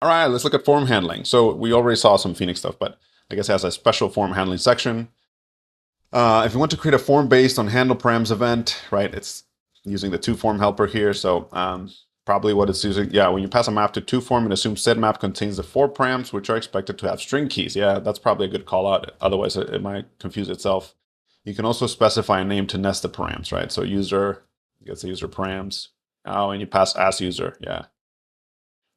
All right, let's look at form handling. So we already saw some Phoenix stuff, but I guess it has a special form handling section. If you want to create a form based on handle params event, right, it's using the toForm helper here. So probably what it's using, yeah, when you pass a map to toForm, it assumes said map contains the 4 params, which are expected to have string keys. Yeah, that's probably a good call out. Otherwise, it might confuse itself. You can also specify a name to nest the params, right? So user, gets the user params. Oh, and you pass as user, yeah.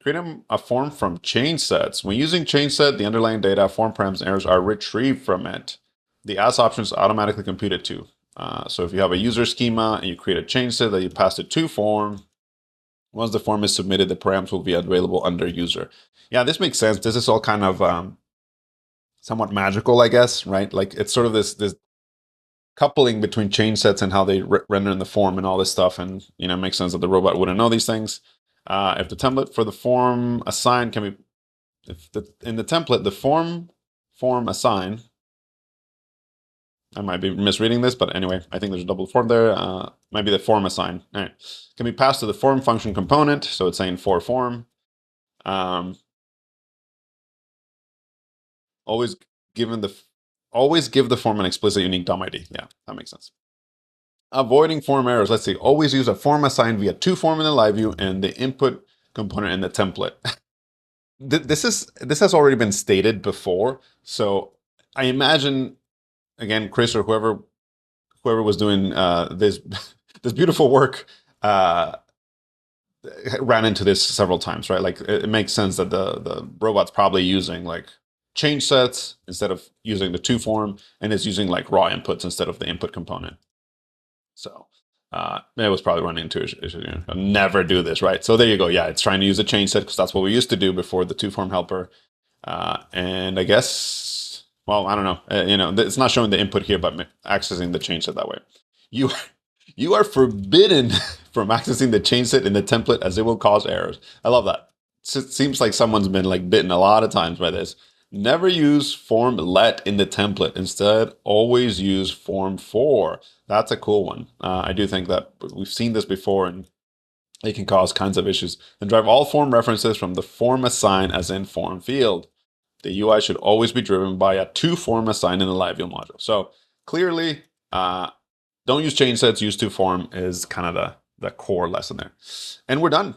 Create a form from chain sets. When using chain set, the underlying data, form params, and errors are retrieved from it. The as option is automatically computed to. So if you have a user schema and you create a chain set that you pass to toForm, once the form is submitted, the params will be available under user. Yeah, this makes sense. This is all kind of somewhat magical, I guess, right? Like it's sort of this coupling between chain sets and how they render in the form and all this stuff. And, you know, it makes sense that the robot wouldn't know these things. If the template for the form assign can be, in the template, the form assign, I might be misreading this, but anyway, I think there's a double form there. Might be the form assign. All right. Can be passed to the form function component. So it's saying for form. Always always give the form an explicit unique DOM ID. Yeah, that makes sense. Avoiding form errors. Let's see. Always use a form assigned via toForm in the LiveView and the input component in the template. This has already been stated before, so I imagine again Chris or whoever was doing this this beautiful work ran into this several times, right? Like it makes sense that the robot's probably using like change sets instead of using the toForm, and is using like raw inputs instead of the input component. So it was probably running into issues. Never do this, right? So there you go. Yeah, it's trying to use a change set because that's what we used to do before the toForm helper. And I guess, well, I don't know. You know, it's not showing the input here, but accessing the change set that way. You are forbidden from accessing the change set in the template as it will cause errors. I love that. It seems like someone's been like bitten a lot of times by this. Never use form let in the template. Instead, always use form for. That's a cool one. I do think that we've seen this before and it can cause kinds of issues. Then drive all form references from the form assign as in form field. The UI should always be driven by a toForm assign in the LiveView module. So clearly, don't use change sets, use toForm is kind of the core lesson there. And we're done.